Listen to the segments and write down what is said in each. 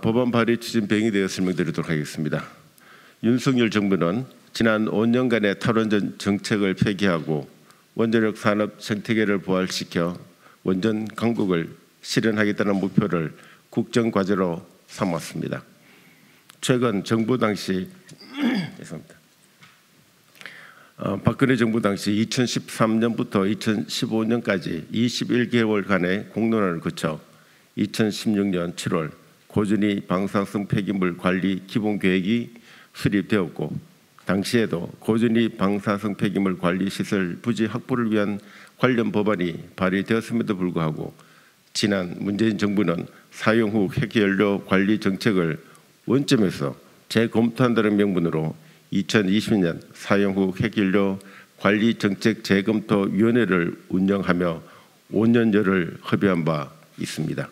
법안 발의 추진 배경에 대해 설명드리도록 하겠습니다. 윤석열 정부는 지난 5년간의 탈원전 정책을 폐기하고 원자력 산업 생태계를 부활시켜 원전 강국을 실현하겠다는 목표를 국정과제로 삼았습니다. 최근 정부 당시 박근혜 정부 당시 2013년부터 2015년까지 21개월간의 공론화를 거쳐 2016년 7월 고준위 방사성 폐기물 관리 기본계획이 수립되었고, 당시에도 고준위 방사성 폐기물 관리 시설 부지 확보를 위한 관련 법안이 발의되었음에도 불구하고 지난 문재인 정부는 사용 후 핵연료 관리 정책을 원점에서 재검토한다는 명분으로 2020년 사용 후 핵연료 관리 정책 재검토위원회를 운영하며 5년여를 허비한 바 있습니다.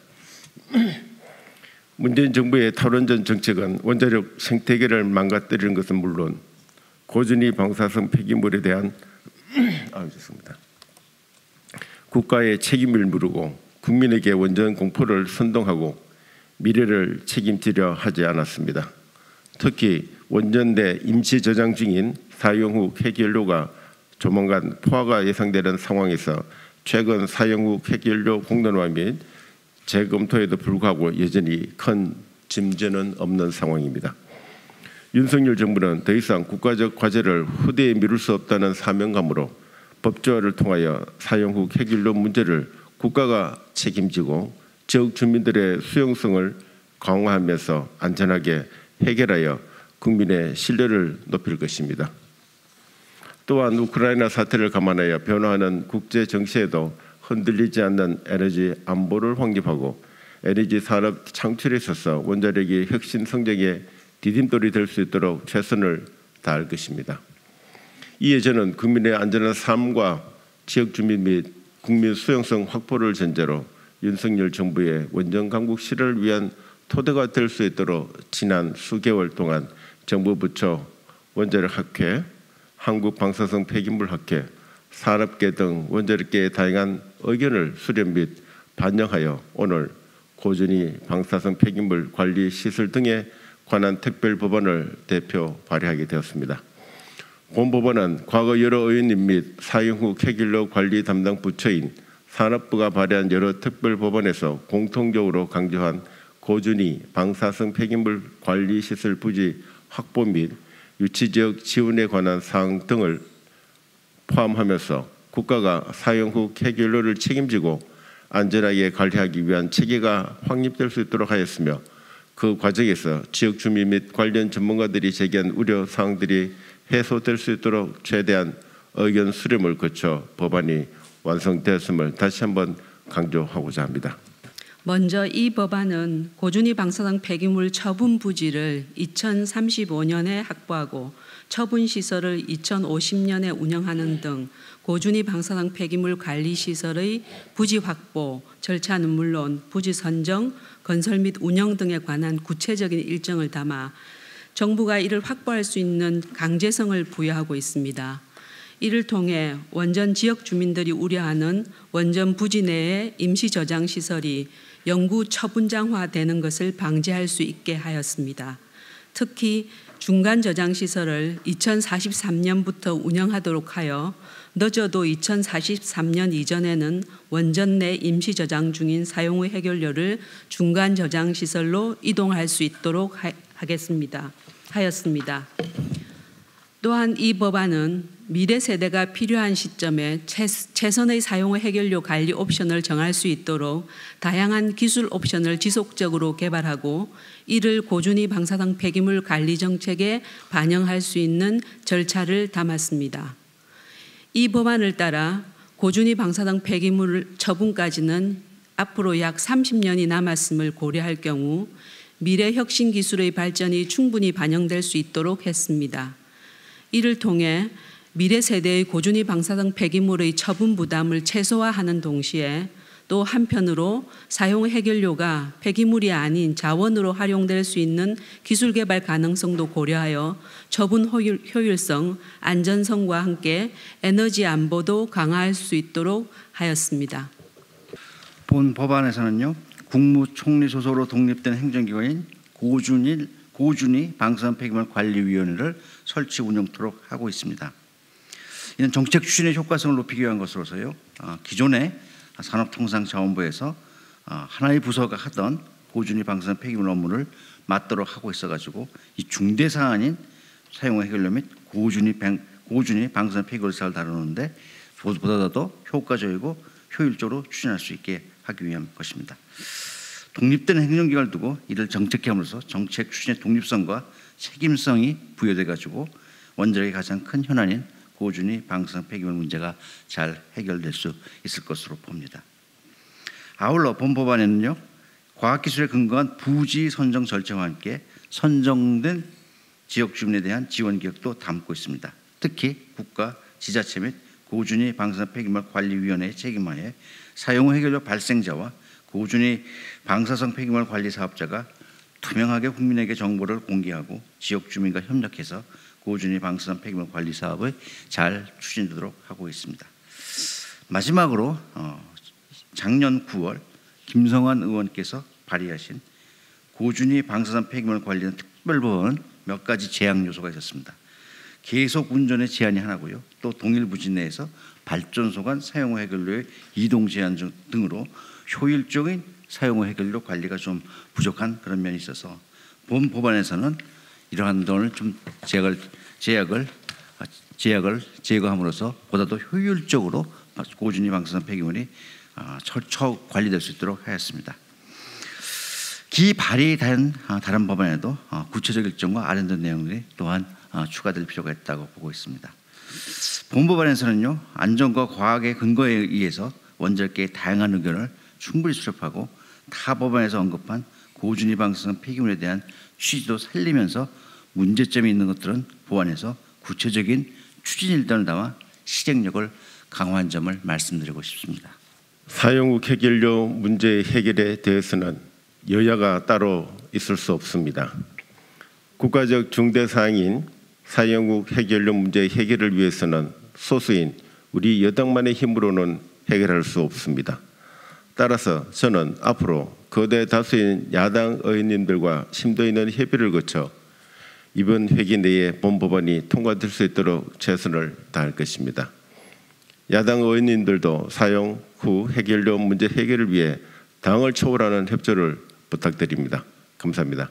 문재인 정부의 탈원전 정책은 원자력 생태계를 망가뜨리는 것은 물론 고준위 방사성 폐기물에 대한 국가의 책임을 물고 국민에게 원전 공포를 선동하고 미래를 책임지려 하지 않았습니다. 특히 원전 내 임시 저장 중인 사용 후 핵연료가 조만간 포화가 예상되는 상황에서 최근 사용 후 핵연료 공론화 및 재검토에도 불구하고 여전히 큰 진전은 없는 상황입니다. 윤석열 정부는 더 이상 국가적 과제를 후대에 미룰 수 없다는 사명감으로 법조화를 통하여 사용 후 핵연료 문제를 국가가 책임지고 지역 주민들의 수용성을 강화하면서 안전하게 해결하여 국민의 신뢰를 높일 것입니다. 또한 우크라이나 사태를 감안하여 변화하는 국제 정세에도 흔들리지 않는 에너지 안보를 확립하고 에너지 산업 창출에 있어서 원자력이 혁신 성장의 디딤돌이 될 수 있도록 최선을 다할 것입니다. 이에 저는 국민의 안전한 삶과 지역 주민 및 국민 수용성 확보를 전제로 윤석열 정부의 원전 강국 실현을 위한 토대가 될 수 있도록 지난 수개월 동안 정부 부처, 원자력 학회, 한국방사성 폐기물 학회, 산업계 등 원자력계의 다양한 의견을 수렴 및 반영하여 오늘 고준위 방사성 폐기물 관리 시설 등에 관한 특별 법안을 대표 발의하게 되었습니다. 본 법안은 과거 여러 의원님 및 사용 후 핵연료 관리 담당 부처인 산업부가 발의한 여러 특별 법안에서 공통적으로 강조한 고준위 방사성 폐기물 관리 시설 부지 확보 및 유치 지역 지원에 관한 사항 등을 포함하면서 국가가 사용 후 핵연료를 책임지고 안전하게 관리하기 위한 체계가 확립될 수 있도록 하였으며, 그 과정에서 지역 주민 및 관련 전문가들이 제기한 우려 사항들이 해소될 수 있도록 최대한 의견 수렴을 거쳐 법안이 완성되었음을 다시 한번 강조하고자 합니다. 먼저 이 법안은 고준위 방사성 폐기물 처분 부지를 2035년에 확보하고 처분 시설을 2050년에 운영하는 등 고준위 방사성 폐기물 관리 시설의 부지 확보 절차는 물론 부지 선정, 건설 및 운영 등에 관한 구체적인 일정을 담아 정부가 이를 확보할 수 있는 강제성을 부여하고 있습니다. 이를 통해 원전 지역 주민들이 우려하는 원전 부지 내의 임시 저장 시설이 영구 처분장화되는 것을 방지할 수 있게 하였습니다. 특히 중간 저장 시설을 2043년부터 운영하도록 하여 늦어도 2043년 이전에는 원전 내 임시 저장 중인 사용 후 핵연료를 중간 저장 시설로 이동할 수 있도록 하였습니다. 또한 이 법안은 미래 세대가 필요한 시점에 최선의 사용 후 핵연료 관리 옵션을 정할 수 있도록 다양한 기술 옵션을 지속적으로 개발하고 이를 고준위 방사성 폐기물 관리 정책에 반영할 수 있는 절차를 담았습니다. 이 법안을 따라 고준위 방사성 폐기물 처분까지는 앞으로 약 30년이 남았음을 고려할 경우 미래 혁신 기술의 발전이 충분히 반영될 수 있도록 했습니다. 이를 통해 미래 세대의 고준위 방사성 폐기물의 처분 부담을 최소화하는 동시에 또 한편으로 사용 핵연료가 폐기물이 아닌 자원으로 활용될 수 있는 기술 개발 가능성도 고려하여 처분 효율성, 안전성과 함께 에너지 안보도 강화할 수 있도록 하였습니다. 본 법안에서는요, 국무총리 소속으로 독립된 행정기관인 고준위 방사선 폐기물 관리위원회를 설치 운영토록 하고 있습니다. 이는 정책 추진의 효과성을 높이기 위한 것으로서요. 기존의 산업통상자원부에서 하나의 부서가 하던 고준위 방사선 폐기물 업무를 맡도록 하고 있어가지고 이 중대 사안인 사용 해결료 및 고준위 방사선 폐기물 사를 다루는데 보다도 효과적이고 효율적으로 추진할 수 있게 하기 위한 것입니다. 독립된 행정기관을 두고 이를 정책함으로써 정책 추진의 독립성과 책임성이 부여돼 가지고 원자력의 가장 큰 현안인 고준위 방사선 폐기물 문제가 잘 해결될 수 있을 것으로 봅니다. 아울러 본 법안에는요, 과학기술에 근거한 부지 선정 절차와 함께 선정된 지역 주민에 대한 지원 계획도 담고 있습니다. 특히 국가, 지자체 및 고준위 방사선 폐기물 관리위원회의 책임하에 사용 후 해결료 발생자와 고준위 방사성 폐기물 관리 사업자가 투명하게 국민에게 정보를 공개하고 지역 주민과 협력해서 고준위 방사선 폐기물 관리 사업을 잘 추진되도록 하고 있습니다. 마지막으로 작년 9월 김성환 의원께서 발의하신 고준위 방사선 폐기물 관리는 특별법안은 몇 가지 제약 요소가 있었습니다. 계속 운전의 제한이 하나고요. 또 동일 부지 내에서 발전소 간 사용 후 해결료의 이동 제한 등으로 효율적인 사용 후 해결료 관리가 좀 부족한 그런 면이 있어서 본 법안에서는 이러한 점을 좀 제약을 제거함으로써 보다도 효율적으로 고준위 방사선 폐기물이 철저히 관리될 수 있도록 하였습니다. 기 발의된 다른 법안에도 구체적 일정과 아련된 내용들이 또한 추가될 필요가 있다고 보고 있습니다. 본 법안에서는요, 안전과 과학의 근거에 의해서 원자력계의 다양한 의견을 충분히 수렴하고 타 법안에서 언급한 고준위 방사선 폐기물에 대한 취지도 살리면서 문제점이 있는 것들은 보완해서 구체적인 추진 일단을 담아 실행력을 강화한 점을 말씀드리고 싶습니다. 사용 후 해결료 문제 해결에 대해서는 여야가 따로 있을 수 없습니다. 국가적 중대 사항인 사용 후 해결료 문제 해결을 위해서는 소수인 우리 여당만의 힘으로는 해결할 수 없습니다. 따라서 저는 앞으로 거대 다수인 야당 의원님들과 심도 있는 협의를 거쳐 이번 회기 내에 본 법안이 통과될 수 있도록 최선을 다할 것입니다. 야당 의원님들도 사용 후 해결료 문제 해결을 위해 당을 초월하는 협조를 부탁드립니다. 감사합니다.